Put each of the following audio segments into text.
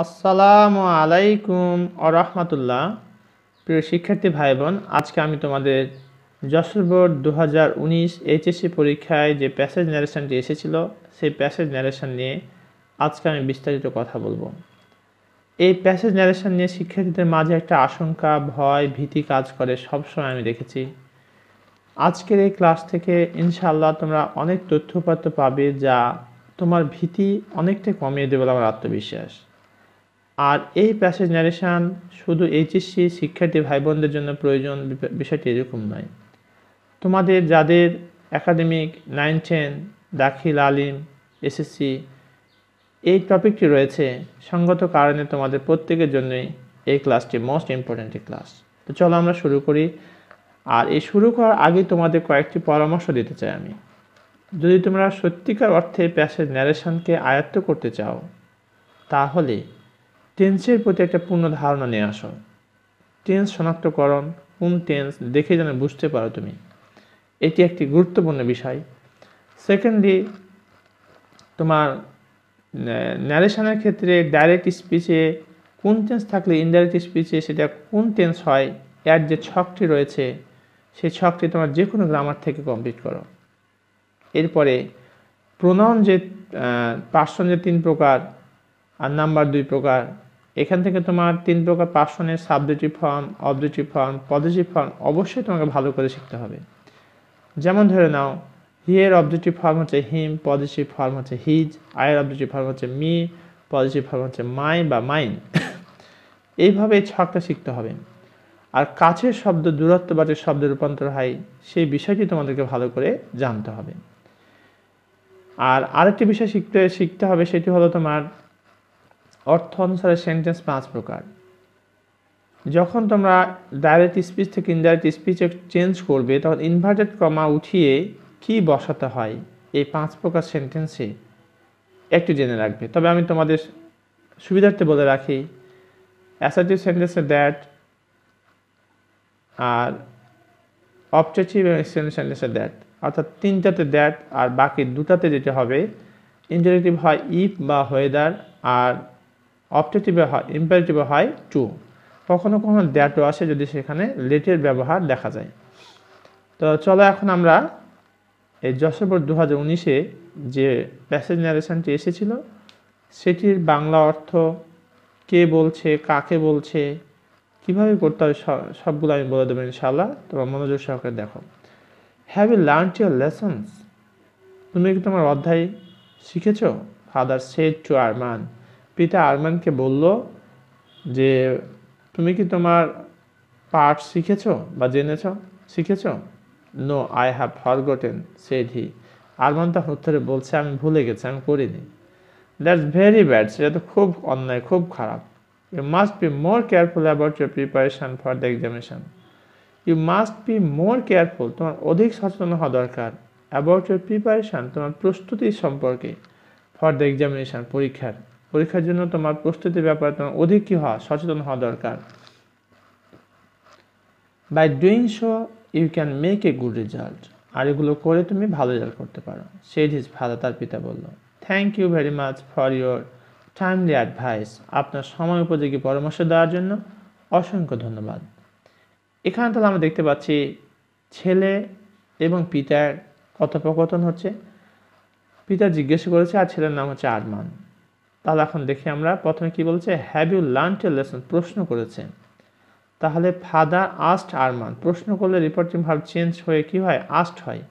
আসসালামু আলাইকুম ওয়া রাহমাতুল্লাহ। প্রিয় শিক্ষার্থী ভাই বোন, আজকে আমি তোমাদের যশোর বোর্ড 2019 এইচএসসি পরীক্ষায় যে প্যাসেজ ন্যারেশনটি এসেছিল সেই প্যাসেজ ন্যারেশন নিয়ে আজকে আমি বিস্তারিত কথা বলবো। এই প্যাসেজ ন্যারেশন নিয়ে শিক্ষার্থীদের মাঝে একটা আশঙ্কা, ভয়, ভীতি কাজ করে সবসময় আমি দেখেছি। আজকের এই ক্লাস থেকে ইনশাআল্লাহ তোমরা অনেক তথ্যপত্র পাবে যা তোমার ভীতি অনেকটা কমিয়ে দেবে বলে আমার আত্মবিশ্বাস। আর এই প্যাসেজ ন্যারেশন শুধু এইচএসসি শিক্ষার্থী ভাই বোনদের জন্য প্রয়োজন, বিষয়টি এরকম নয়। তোমাদের যাদের একাডেমিক 9-10, দাখিল, আলিম, এসএসসি এই টপিকটি রয়েছে, সঙ্গত কারণে তোমাদের প্রত্যেকের জন্যই এই ক্লাসটি মোস্ট ইম্পর্ট্যান্ট ক্লাস। তো চলো আমরা শুরু করি। আর এই শুরু করার আগে তোমাদের কয়েকটি পরামর্শ দিতে চাই আমি। যদি তোমরা সত্যিকার অর্থে প্যাসেজ ন্যারেশনকে আয়ত্ত করতে চাও তাহলে টেন্সের প্রতি একটা পূর্ণ ধারণা নিয়ে আসো। টেন্স শনাক্তকরণ, কোন টেন্স দেখে যেন বুঝতে পারো তুমি, এটি একটি গুরুত্বপূর্ণ বিষয়। সেকেন্ডলি, তোমার ন্যারেশনের ক্ষেত্রে ডাইরেক্ট স্পিচে কোন টেন্স থাকলে ইনডাইরেক্ট স্পিচে সেটা কোন টেন্স হয়, এর যে ছকটি রয়েছে সেই ছকটি তোমার যে কোনো গ্রামার থেকে কমপ্লিট করো। এরপরে প্রোনাউন যে পার্সন যে 3 প্রকার আর নাম্বার 2 প্রকার, এখান থেকে তোমার 3 প্রকার পার্সনের subjective form, objective form, positive form অবশ্যই তোমাকে ভালো করে শিখতে হবে। যেমন ধরে নাও, হিয়ের অবজেক্টিভ ফর্ম হচ্ছে হিম, পজিটিভ ফর্ম হচ্ছে হিজ, আয়ের অবজেক্টিভ ফর্ম হচ্ছে মি, পজিটিভ ফর্ম হচ্ছে মাই বা মাইন। এইভাবে এই ছকটা শিখতে হবে। আর কাছের শব্দ দূরত্ববাচক শব্দে রূপান্তর হয় সেই বিষয়টি তোমাদেরকে ভালো করে জানতে হবে। আর আরেকটি বিষয় শিখতে হবে, সেটি হলো তোমার অর্থ অনুসারে সেন্টেন্স 5 প্রকার। যখন তোমরা ডাইরেক্ট স্পিচ থেকে ইনডাইরেক্ট স্পিচে চেঞ্জ করবে তখন ইনভার্টেড কমা উঠিয়ে কি বসাতে হয় এই 5 প্রকার সেন্টেন্সে একটু জেনে রাখবে। তবে আমি তোমাদের সুবিধার্থে বলে রাখি, অ্যাসার্টিভ সেন্টেন্সে দ্যাট, আর অবজেক্টিভ এবং এক্সটেন্ডেড সেন্টেন্সে দ্যাট, অর্থাৎ 3টাতে দ্যাট আর বাকি 2টাতে যেটা হবে ইন্টারেক্টিভ হয় ইফ বা হোয়েদার, আর অবজেক্টিভে হয় ইম্পারেটিভে হয় টু। কখনো কখনো দ্যাটও আসে যদি সেখানে লেটের ব্যবহার দেখা যায়। তো চলো এখন আমরা এই যশোর বোর্ড 2019-এ যে প্যাসেজ ন্যারেশনটি এসেছিল সেটির বাংলা অর্থ, কে বলছে, কাকে বলছে, কীভাবে করতে হবে সবগুলো আমি বলে দেবো ইনশাআল্লাহ। তোমরা মনোযোগ সহকারে দেখো। Have you learned your lessons? তুমি কি তোমার অধ্যায় শিখেছ? ফাদার সেড টু আরমান, পিতা আরমানকে বলল যে তুমি কি তোমার পার্ট শিখেছ বা শিখেছ? No, I have forgotten said he, Arman তখন উত্তরে বলছে আমি ভুলে গেছি, আমি করিনি। দ্যাটস ভেরি ব্যাড, সেটা তো খুব অন্যায়, খুব খারাপ। You must be more careful about your preparation for the examination. You must be more careful, তোমার অধিক সচেতন হওয়া দরকার। অ্যাবাউট ইউর প্রিপারেশন, তোমার প্রস্তুতির সম্পর্কে। ফর দ্য এক্সামিনেশন, পরীক্ষার জন্য তোমার প্রস্তুতির ব্যাপারে তোমার অধিক কী হওয়া, সচেতন হওয়া দরকার। By doing so you can make a good result, আর এগুলো করে তুমি ভালো রেজাল্ট করতে পারো। সেড হিজ ফাদার, তার পিতা বলল। Thank you very much for your timely advice, আপনার সময় উপযোগী পরামর্শ দেওয়ার জন্য অসংখ্য ধন্যবাদ। এখানে তাহলে আমরা দেখতে পাচ্ছি ছেলে এবং পিতার কথোপকথন হচ্ছে। পিতা জিজ্ঞেস করেছে আর ছেলের নাম হচ্ছে আরমান। তাহলে এখন দেখি আমরা প্রথমে কি বলছে, have you learned a lesson, প্রশ্ন করেছে। তাহলে ফাদার আস্কড আরমান, প্রশ্ন করলে রিপোর্টিং ভার্ব চেঞ্জ হয়ে কি হয়, আস্কড হয়।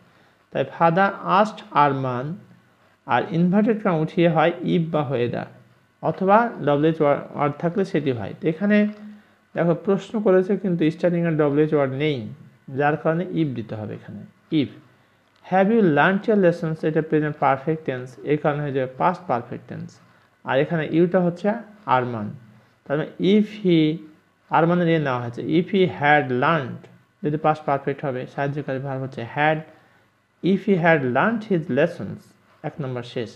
তাই ফাদার আস্কড আরমান, আর ইনভার্টেড কমা উঠিয়ে হয় ইফ বা হোয়েদার, অথবা ডব্লিউএইচ ওয়ার্ড থাকলে সেটি হয়। তো এখানে দেখো প্রশ্ন করেছে কিন্তু স্টার্টিংয়ের ডব্লিউএইচ ওয়ার্ড নেই, যার কারণে ইফ দিতে হবে এখানে, if. Have you learned your lessons, এটা প্রেজেন্ট পারফেক্ট টেন্স, এই কারণে হয়ে যাবে পাস্ট পারফেক্ট টেন্স। আর এখানে ইউটা হচ্ছে আরমান, তাহলে ইফ হি, আরমানের এ নেওয়া হয়েছে। ইফ হি হ্যাড লার্নড, যদি পাস্ট পারফেক্ট হবে, সাহায্যকারী ভার্ব হচ্ছে had. If he had learned his lessons, 1 নম্বর শেষ।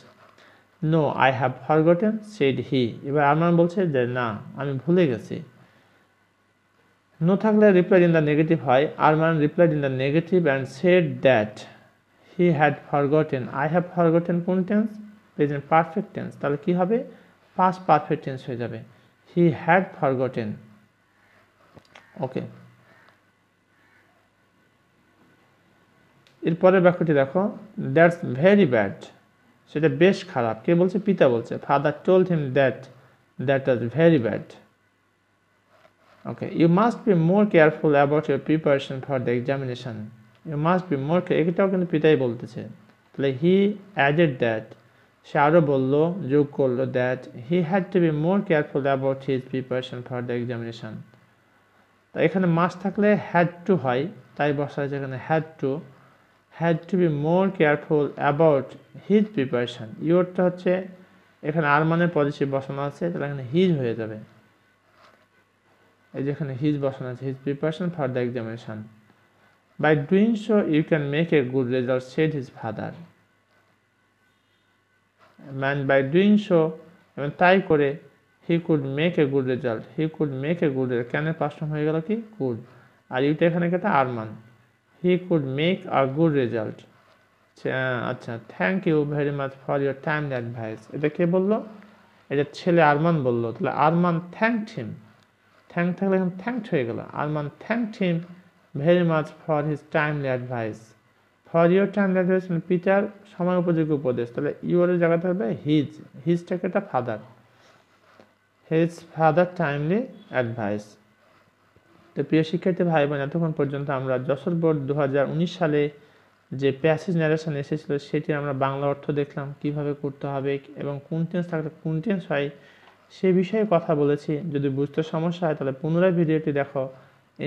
No, I have forgotten said he, এবার আরমান বলছে যে না, আমি ভুলে গেছি। নো থাকলে রিপ্লাইড ইন দ্য নেগেটিভ হয়। Arman replied in the negative and said that he had forgotten. I have forgotten কোন টেন্স, প্রেজেন্ট পারফেক্ট টেন্স, তাহলে কি হবে, পাস্ট পারফেক্ট টেন্স হয়ে যাবে, হি হ্যাড ফরগটেন। ওকে, এরপরের বাক্যটি দেখো, দ্যাটস ভেরি ব্যাড, সেটা বেশ খারাপ। কে বলছে? পিতা বলছে। Father told him that was very bad. Okay, you must be more careful about your preparation for the examination. You must be more, এটাও কিন্তু পিতাই বলতেছে। তাহলে হি অ্যাডেড দ্যাট, সে আরও বললো, যোগ করলো, that he had to be more careful about his preparation for the examination. তো এখানে মাস্ট থাকলে হ্যাড টু হয়, তাই বসা হয়েছে এখানে had to be more careful about his preparation. ইউরটা হচ্ছে এখানে আর মানে পজিটিভ বসানো আছে, তাহলে এখানে হিজ হয়ে যাবে। এই যেখানে হিজ বসানো আছে, his preparation for the examination. By doing so you can make a good result, said his father. Man by doing so, এবং তাই করে, he could make a good result, he could make a good result, কেন past form হয়ে গেল কি? Could. R Yuta এখানে কেটে আর মান, he could make a good result. আচ্ছা, thank you very much for your timely advice. এটা কে বললো? এটা ছেলে আরমান বললো। তাহলে আরমান থ্যাংকড হিম, থ্যাংক থাকলে এখন থ্যাংকড হয়ে গেল। Arman thanked him very much for his timely advice. For your timely advice মানে পিতার সময় উপযোগী উপদেশ। তাহলে ইউরের জায়গাতে হবে হিজটাকে একটা father, his father timely advice. তো প্রিয় শিক্ষার্থী ভাই বোন, এতক্ষণ পর্যন্ত আমরা যশোর বোর্ড 2019 সালে যে প্যাসেজ ন্যারেশন এসেছিল সেটির আমরা বাংলা অর্থ দেখলাম, কিভাবে করতে হবে এবং কোন টেন্স থাকলে কোন টেন্স হয় সে বিষয়ে কথা বলেছি। যদি বুঝতে সমস্যা হয় তাহলে পুনরায় ভিডিওটি দেখো,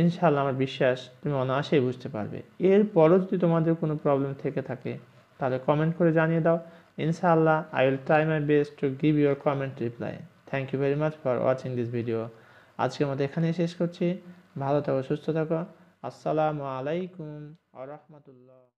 ইনশাআল্লাহ আমার বিশ্বাস তুমি অনায়াসেই বুঝতে পারবে। এরপরও যদি তোমাদের কোনো প্রবলেম থেকে থাকে তাহলে কমেন্ট করে জানিয়ে দাও, ইনশাআল্লাহ I will try my best to give your comment reply. Thank you very much for watching this video. আজকের মতো এখানেই শেষ করছি। ভালো থাকো, সুস্থ থাকো। আসসালামু আলাইকুম ওয়া রাহমাতুল্লাহ।